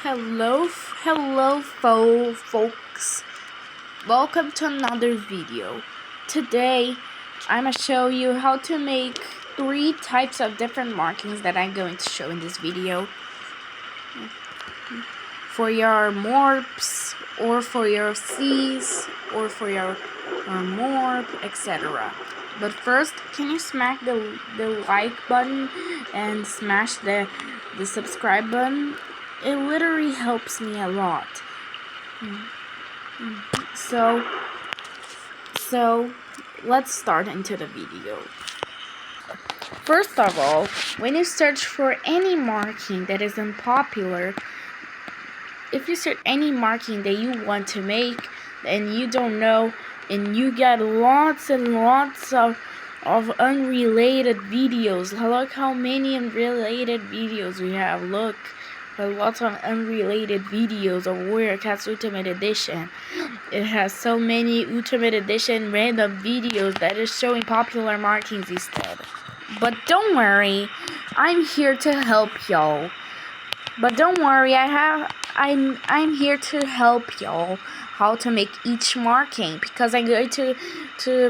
Hello, folks. Welcome to another video. Today, I'm gonna show you how to make 3 types of different markings that I'm going to show in this video. For your morphs, or for your C's, or for your morph, etc. But first, can you smack the like button and smash the subscribe button? It literally helps me a lot. So let's start into the video. First of all, when you search for any marking that is unpopular, if you search any marking that you want to make and you don't know, and you get lots and lots of unrelated videos. Look how many unrelated videos we have. Look, lots of unrelated videos of Warrior Cats Ultimate Edition. It has so many Ultimate Edition random videos that is showing popular markings instead. But don't worry, I'm here to help y'all. But don't worry, I'm here to help y'all how to make each marking, because I'm going to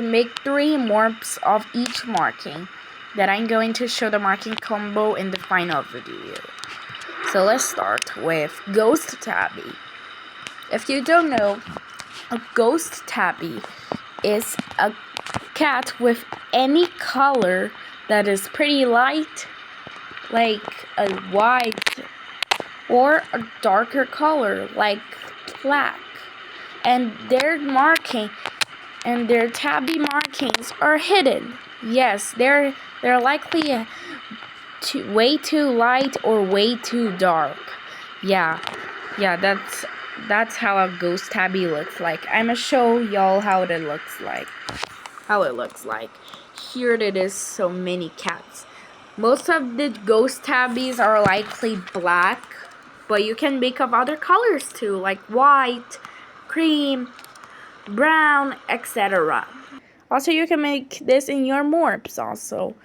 make 3 morphs of each marking that I'm going to show the marking combo in the final video. So let's start with Ghost Tabby. If you don't know, a Ghost Tabby is a cat with any color that is pretty light, like a white, or a darker color like black, and their tabby markings are hidden. Yes, they're likely way too light or way too dark. Yeah, that's how a ghost tabby looks like. I'ma show y'all how it looks like. Here it is, so many cats. Most of the ghost tabbies are likely black, but you can make up other colors too, like white, cream, brown, etc. Also, you can make this in your morphs also,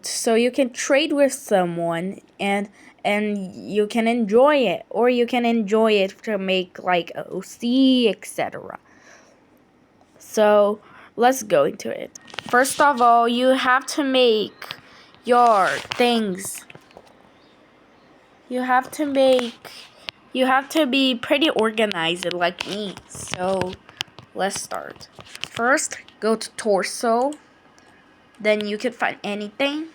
so you can trade with someone and you can enjoy it, or you can enjoy it to make like OC, etc. So let's go into it. First of all, you have to make your things. You have to be pretty organized like me. So let's start. First, go to torso. Then you can find anything.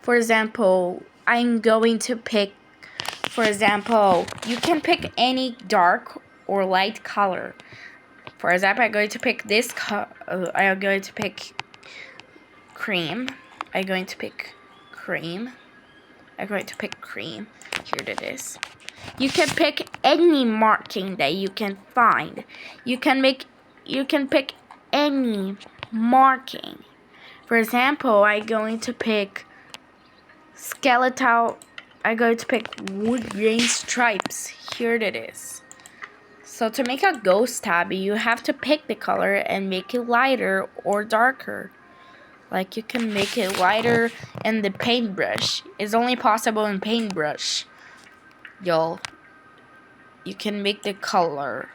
For example, I'm going to pick, you can pick any dark or light color. For example, I'm going to pick this I'm going to pick cream. I'm going to pick cream. Here it is. You can pick any marking that you can find. You can pick any marking. For example, I'm going to pick skeletal. I'm going to pick wood grain stripes. Here it is. So to make a ghost tabby, you have to pick the color and make it lighter or darker. Like, you can make it lighter in the paintbrush. It's only possible in paintbrush. Y'all, you can make the color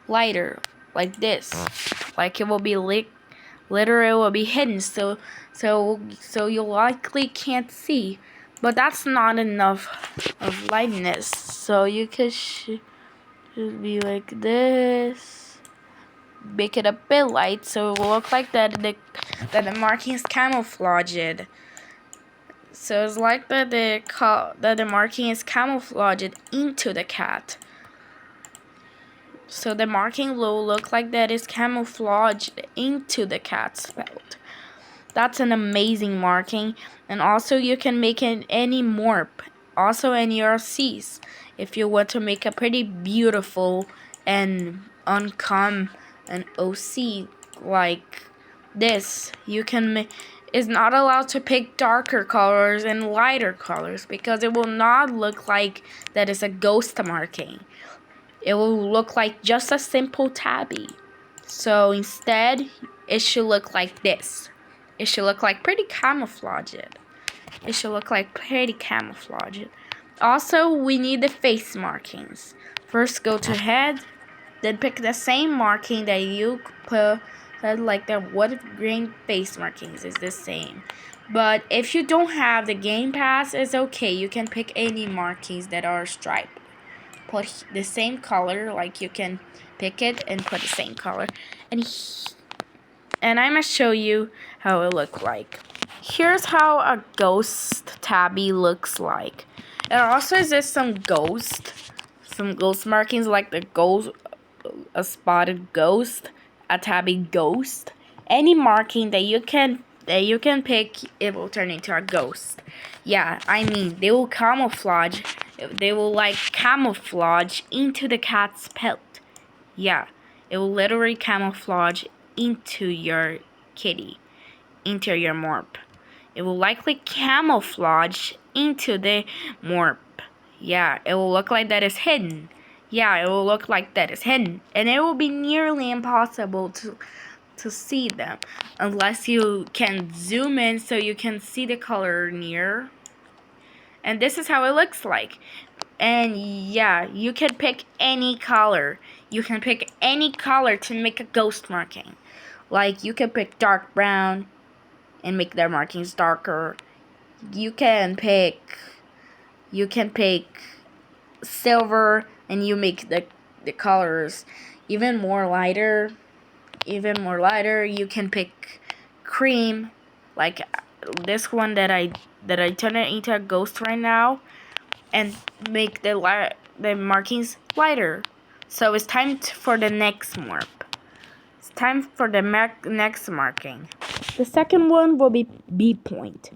lighter like this. Like, it will be literally it will be hidden, so you likely can't see. But that's not enough of lightness. So you could should be like this. Make it a bit light so it will look like that the marking is camouflaged. So it's like that the marking is camouflaged into the cat. So the marking will look like that is camouflaged into the cat's felt. That's an amazing marking. And also you can make it any morph, also in your C's. If you want to make a pretty beautiful and uncommon an OC like this, you can is not allowed to pick darker colors and lighter colors, because it will not look like that is a ghost marking. It will look like just a simple tabby. So instead, it should look like this. It should look like pretty camouflaged. Also, we need the face markings. First, go to head, then pick the same marking that you put, like the wood grain face markings is the same. But if you don't have the game pass, it's okay. You can pick any markings that are striped. Put the same color, like you can pick it and put the same color. And I'm gonna show you how it looks like. Here's how a ghost tabby looks like. It also exists some ghost markings, like the ghost, a spotted ghost, a tabby ghost. Any marking that you can pick, it will turn into a ghost. Yeah, I mean, they will camouflage. They will like camouflage into the cat's pelt. Yeah, it will literally camouflage into your kitty, into your morph. It will likely camouflage into the morph. Yeah, it will look like that is hidden. Yeah, it will look like that is hidden. And it will be nearly impossible to see them unless you can zoom in so you can see the color near. And this is how it looks like. And yeah, you can pick any color. You can pick any color to make a ghost marking. Like you can pick dark brown and make their markings darker. You can pick silver and you make the colors even more lighter. You can pick cream, like this one that I turn it into a ghost right now, and make the markings lighter. So it's time for the next morph. It's time for the next marking. The second one will be B point.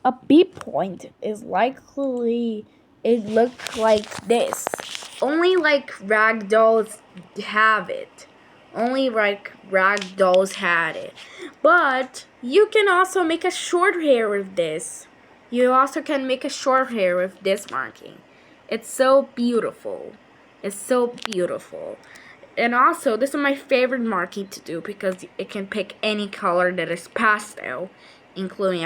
A B point is likely, it looks like this. Only like ragdolls have it. Only like ragdolls had it. But you can also make a short hair with this. You also can make a short hair with this marking. It's so beautiful. It's so beautiful. And also, this is my favorite marking to do because it can pick any color that is pastel, including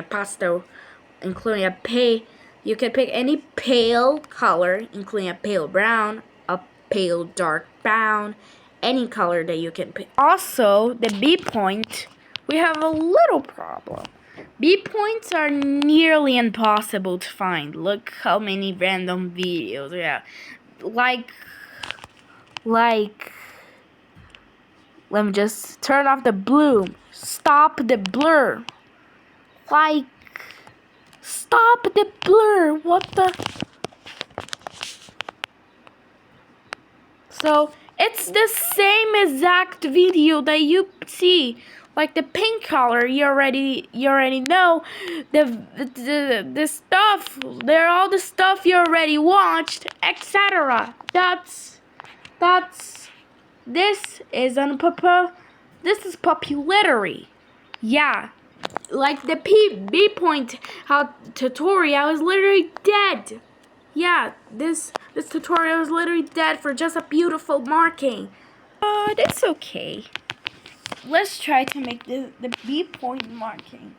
you can pick any pale color, including a pale brown, a pale dark brown, any color that you can pick. Also, the B point, we have a little problem. B points are nearly impossible to find. Look how many random videos we have. Like, let me just turn off the bloom. Stop the blur. Like, stop the blur. What the? So, it's the same exact video that you see. Like the pink color, you already know the stuff. They're all the stuff you already watched, etc. This is popularity. Yeah, like the B point tutorial is literally dead. Yeah, this tutorial is literally dead for just a beautiful marking. But it's okay. Let's try to make the B point marking.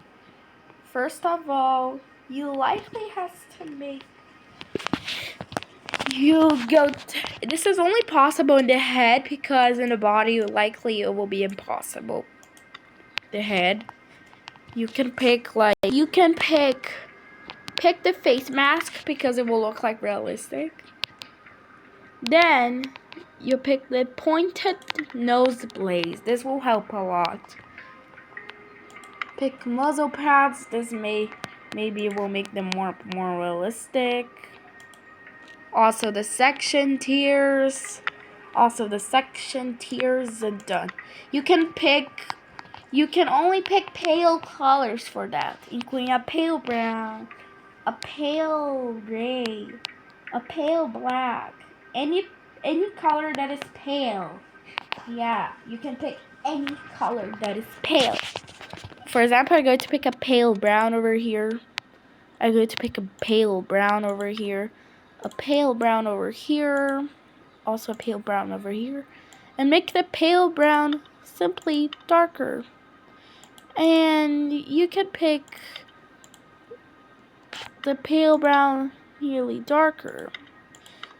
First of all, you likely have to make. This is only possible in the head because in the body likely it will be impossible. The head, you can pick pick the face mask because it will look like realistic. Then you pick the pointed nose blades. This will help a lot. Pick muzzle pads. This maybe will make them more realistic. Also the section tiers. And done. You can only pick pale colors for that, including a pale brown, a pale gray, a pale black, any color that is pale. Yeah, you can pick any color that is pale. For example, I'm going to pick a pale brown over here. I'm going to pick a pale brown over here. A pale brown over here. Also a pale brown over here. And make the pale brown simply darker. And you can pick the pale brown nearly darker.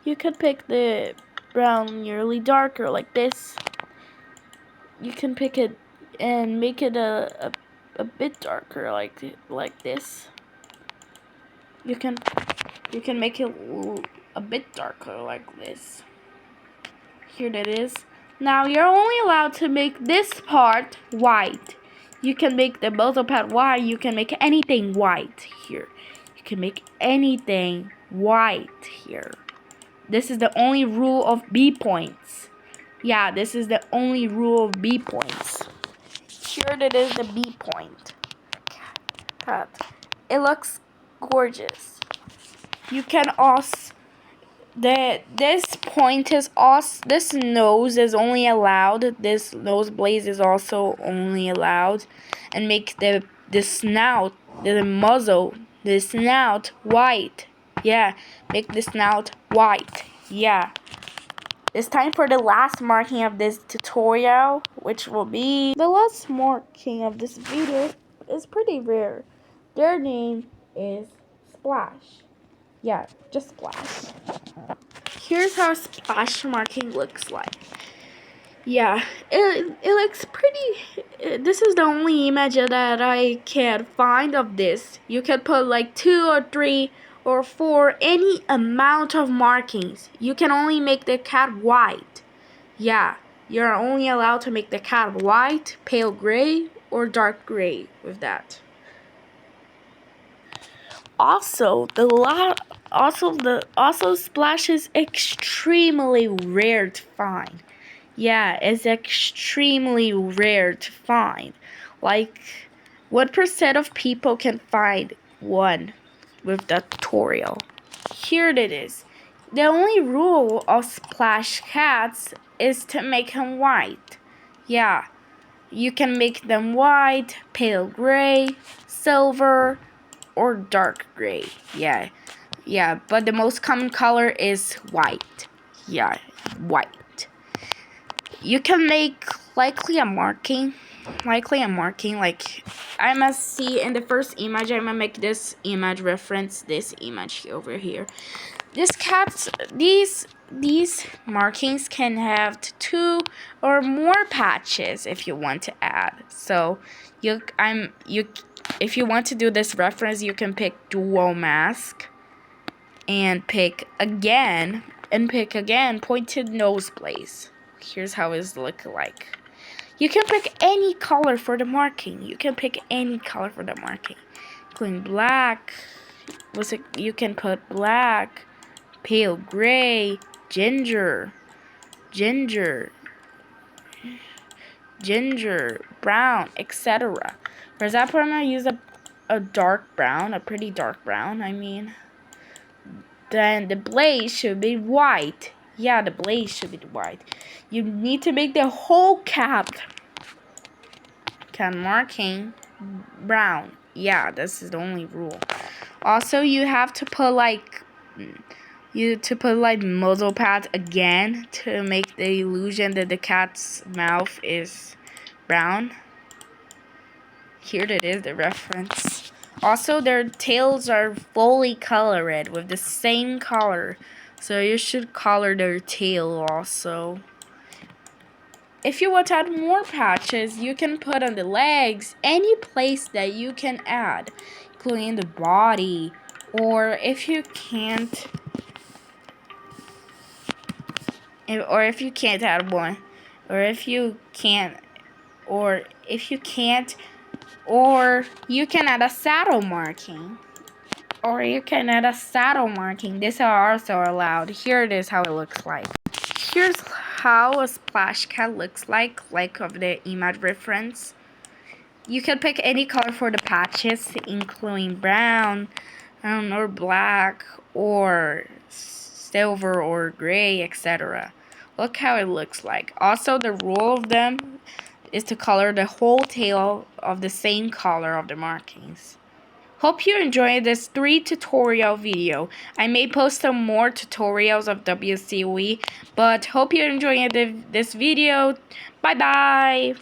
You could pick the brown nearly darker like this. You can pick it and make it a bit darker like this. You can make it a bit darker like this. Here it is. Now you're only allowed to make this part white. You can make the bottom part white. You can make anything white here. You can make anything white here. This is the only rule of B points. Yeah, this is the only rule of B points. Here it is, the B point. It looks gorgeous. You can also this point is also, this nose is only allowed. This nose blaze is also only allowed, and make the snout, the muzzle, the snout white. Yeah, make the snout white. Yeah. It's time for the last marking of this tutorial, which will be the last marking of this video. Is pretty rare. Their name is Splash. Yeah, just Splash. Here's how splash marking looks like. Yeah, it looks pretty. This is the only image that I can find of this. You can put like 2 or 3 or 4, any amount of markings. You can only make the cat white. Yeah, you're only allowed to make the cat white, pale gray, or dark gray with that. Also, Splash is extremely rare to find. Yeah, it's extremely rare to find. Like, 1% of people can find one with the tutorial. Here it is. The only rule of Splash cats is to make them white. Yeah, you can make them white, pale gray, silver, or dark gray. Yeah, but the most common color is white. Yeah, white. You can make likely a marking, like I must see in the first image. I'm gonna make this image reference this image over here. These markings can have 2 or more patches if you want to add. So if you want to do this reference, you can pick dual mask and pick again pointed nose blaze. Here's how it's look like. You can pick any color for the marking. Including black. You can put black, pale gray, ginger, brown, etc. For example, I'm gonna use a dark brown, a pretty dark brown, I mean. Then the blaze should be white. Yeah, the blaze should be white. You need to make the whole cat marking brown. Yeah, this is the only rule. Also, you have to put muzzle pads again to make the illusion that the cat's mouth is brown. Here it is, the reference. Also, their tails are fully colored with the same color, so you should color their tail also. If you want to add more patches, you can put on the legs, any place that you can add, including the body, or if you can't add one, or you can add a saddle marking. These are also allowed. Here it is how it looks like. Here's how a splash cat looks like of the image reference. You can pick any color for the patches, including brown, or black, or silver, or gray, etc. Look how it looks like. Also, the rule of them is to color the whole tail of the same color of the markings. Hope you enjoyed this 3 tutorial video. I may post some more tutorials of WCUE, but hope you enjoyed this video. Bye bye.